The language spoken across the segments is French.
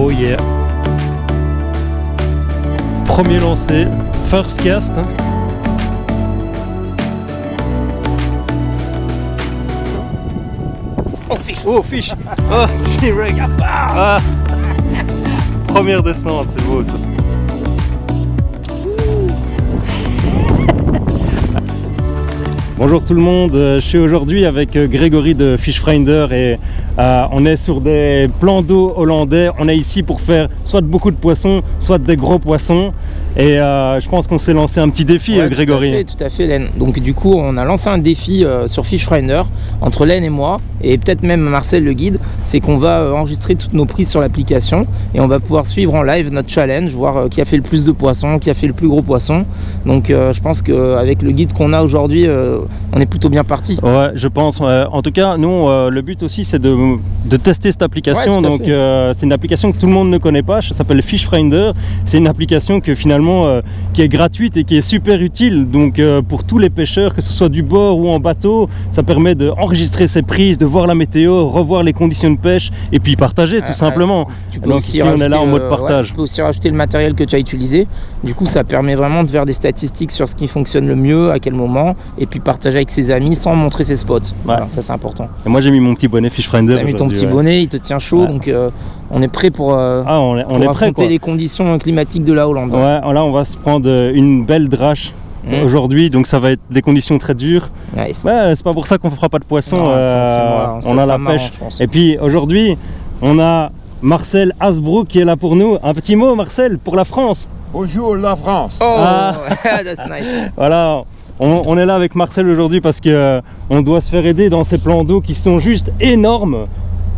Oh yeah. Premier lancé, first cast. Oh fish. Oh T-Rex. Ah. Première descente, c'est beau ça. Bonjour tout le monde, je suis aujourd'hui avec Grégory de Fishfinder et on est sur des plans d'eau hollandais. On est ici pour faire soit beaucoup de poissons, soit des gros poissons. Et je pense qu'on s'est lancé un petit défi, ouais, Grégory. Tout à fait, Len. Donc du coup, on a lancé un défi sur Fishfinder entre Len et moi, et peut-être même Marcel le guide. C'est qu'on va enregistrer toutes nos prises sur l'application et on va pouvoir suivre en live notre challenge, voir qui a fait le plus de poissons, qui a fait le plus gros poisson. Donc je pense qu'avec le guide qu'on a aujourd'hui, on est plutôt bien parti. Ouais, je pense. En tout cas, nous, le but aussi, c'est de tester cette application. Ouais, donc c'est une application que tout le monde ne connaît pas. Ça s'appelle Fishfinder. C'est une application que finalement qui est gratuite et qui est super utile. Donc pour tous les pêcheurs, que ce soit du bord ou en bateau, ça permet d'enregistrer ses prises, de voir la météo, revoir les conditions de pêche et puis partager tout simplement. Tu peux donc aussi ici, on est là en mode partage. Tu peux aussi rajouter le matériel que tu as utilisé. Du coup, ça permet vraiment de faire des statistiques sur ce qui fonctionne le mieux, à quel moment, et puis partager avec ses amis sans montrer ses spots. Ouais. Voilà, ça c'est important. Et moi j'ai mis mon petit bonnet Fishfinder. Tu as mis ton petit bonnet, il te tient chaud, donc on est prêt pour, on est affronter prêt, quoi. Les conditions climatiques de la Hollande. Ouais, là on va se prendre une belle drache aujourd'hui, donc ça va être des conditions très dures. Nice. Ouais, c'est pas pour ça qu'on fera pas de poisson. Non, on a la pêche. Et puis aujourd'hui, on a Marcel Hasbrook qui est là pour nous. Un petit mot, Marcel, pour la France. Bonjour la France. Oh, that's nice. Voilà. On est là avec Marcel aujourd'hui parce que on doit se faire aider dans ces plans d'eau qui sont juste énormes.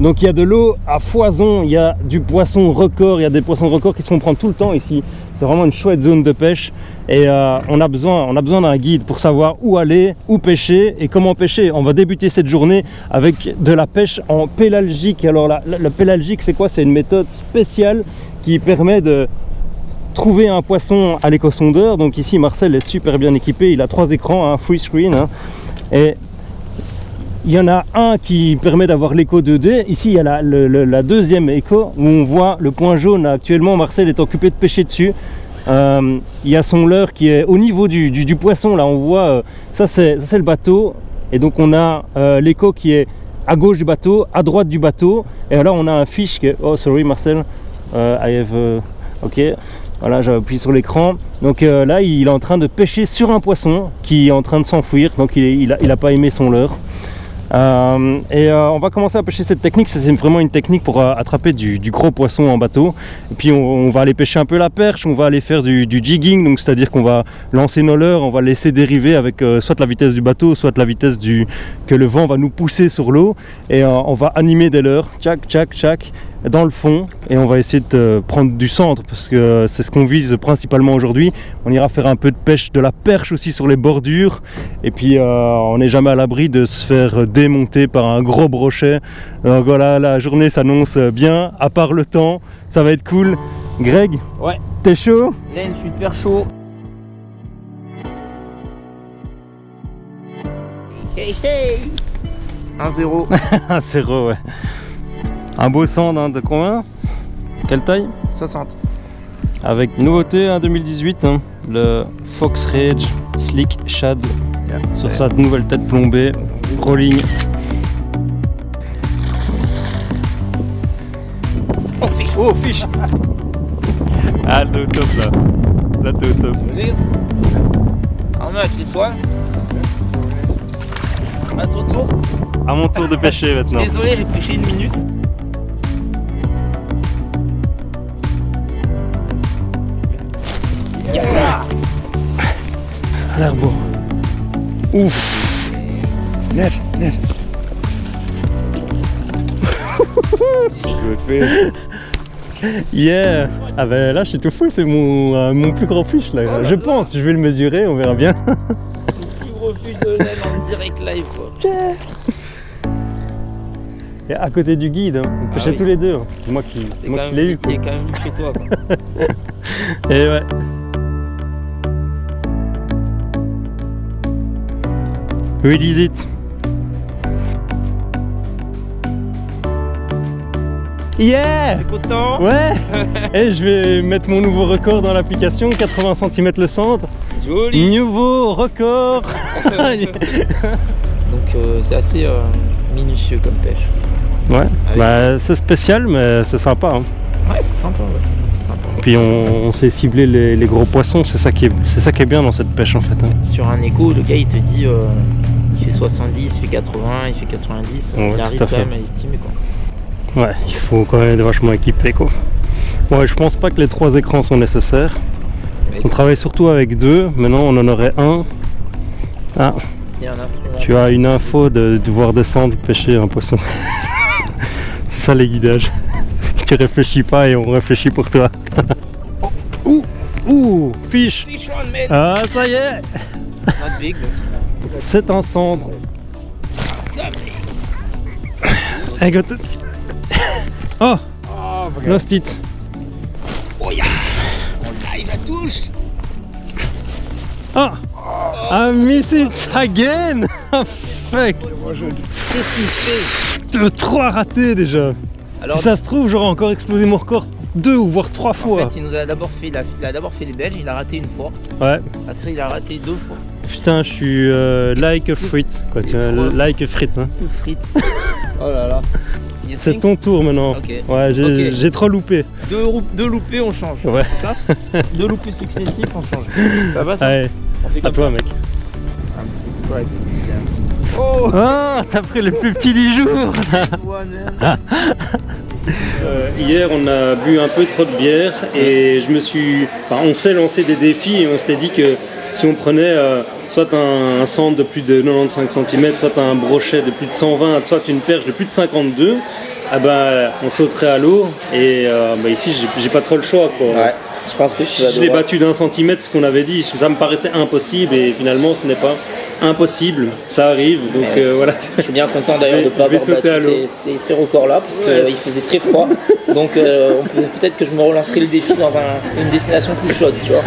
Donc il y a de l'eau à foison, il y a du poisson record, il y a des poissons records qui se font prendre tout le temps ici. C'est vraiment une chouette zone de pêche et on a besoin d'un guide pour savoir où aller, où pêcher et comment pêcher. On va débuter cette journée avec de la pêche en pélagique. Alors le pélagique, c'est quoi? C'est une méthode spéciale qui permet de trouver un poisson à l'éco-sondeur. Donc ici Marcel est super bien équipé, il a 3 écrans, free screen, et il y en a un qui permet d'avoir l'écho 2D. Ici il y a la deuxième écho où on voit le point jaune. Actuellement Marcel est occupé de pêcher dessus. Il y a son leurre qui est au niveau du poisson. Là on voit, ça c'est le bateau, et donc on a l'écho qui est à gauche du bateau, à droite du bateau, et là on a un fish qui est... Oh sorry Marcel, I have... ok. Voilà, j'ai appuyé sur l'écran. Donc là, il est en train de pêcher sur un poisson qui est en train de s'enfuir. Donc il a pas aimé son leurre. On va commencer à pêcher cette technique. C'est vraiment une technique pour attraper du gros poisson en bateau. Et puis on va aller pêcher un peu la perche. On va aller faire du jigging. Donc c'est-à-dire qu'on va lancer nos leurres. On va laisser dériver avec soit la vitesse du bateau, soit la vitesse que le vent va nous pousser sur l'eau. Et on va animer des leurres. Tchac, tchac, tchac, dans le fond, et on va essayer de prendre du centre parce que c'est ce qu'on vise principalement aujourd'hui. On ira faire un peu de pêche de la perche aussi sur les bordures, et puis on n'est jamais à l'abri de se faire démonter par un gros brochet. Donc voilà, la journée s'annonce bien, à part le temps, ça va être cool. Greg, ouais, t'es chaud? Len, je suis hyper chaud. Hey, hey. 1-0. 1-0, ouais. Un beau sand de combien? Quelle taille? 60. Avec une nouveauté 2018, le Fox Rage Slick Shad, sur sa nouvelle tête plombée, rolling. Oh fish! Oh fish! Ah, t'es au top là. Là t'es au top. How much this one? À ton tour? À mon tour de pêcher maintenant. Désolé, j'ai pêché 1 minute. Yeah. Ça a l'air beau. Ouf. Net. Good fish. Yeah. Ah ben là je suis tout fou, c'est mon plus grand fish là. Oh là je pense, je vais le mesurer, on verra bien. Le plus gros fish de Len en direct live quoi. Et à côté du guide, on pêchait tous les deux. C'est moi qui l'ai eu. Il est quand même venu chez toi quoi. Et ouais. Release it. Yeah! Content? Ouais! Et je vais mettre mon nouveau record dans l'application, 80 cm le centre. Joli! Nouveau record! Donc c'est assez minutieux comme pêche. Ouais, Avec- bah c'est spécial mais c'est sympa. Hein. Ouais, c'est sympa, ouais. C'est sympa. Puis on sait cibler les gros poissons, c'est ça qui est bien dans cette pêche en fait. Hein. Sur un écho, le gars il te dit il fait 70, il fait 80, il fait 90, Ouais, il tout arrive à quand fait. même à estimer quoi. Ouais, il faut quand même être vachement équipé quoi. Ouais, je pense pas que les 3 écrans sont nécessaires. Mais On travaille surtout avec 2, maintenant on en aurait un. Ah, s'il y a un instrument. tu as une info de devoir descendre pêcher un poisson. C'est ça les guidages. Tu réfléchis pas et on réfléchit pour toi. Ouh, fish. Fish on, mate. Ah, ça y est, Not big, but c'est un cendre. ça, I got it. Oh, lost it. oh yeah. On arrive à touche. Ah, I miss it again. Oh, fuck. Qu'est-ce qu'il fait? 3 ratés déjà. Alors, Si ça se trouve, j'aurais encore explosé mon record 2 ou voire 3 en fois. fait, il nous a d'abord fait, il a d'abord fait les Belges, il a raté une fois. Ouais. Après, il a raté 2 fois. Putain, je suis like a frite. Quoi, tu vois, trop. like a frite. Hein. Tout frites. Oh là là. You C'est think? ton tour maintenant. Ok. Ouais, j'ai Ok. j'ai trop loupé. Deux loupés, on change. Ouais. C'est ça? 2 loupés successifs, on change. Ça va ça? Allez, On fait à comme toi ça. mec. Un petit strike. Oh! Oh, t'as pris le plus petit du jour. Hier, on a bu un peu trop de bière et on s'est lancé des défis et on s'était dit que si on prenait soit un centre de plus de 95 cm, soit un brochet de plus de 120, soit une perche de plus de 52, ah ben, on sauterait à l'eau et ici, j'ai pas trop le choix. Quoi. Ouais, je pense que tu vas Je l'ai devoir. battu d'1 centimètre, ce qu'on avait dit, ça me paraissait impossible et finalement ce n'est pas impossible, ça arrive, donc voilà. Je suis bien content d'ailleurs de ne pas Je vais avoir sauter à battu l'eau. ces records-là parce qu'il faisait très froid. Donc peut-être que je me relancerai le défi dans une destination plus chaude, tu vois.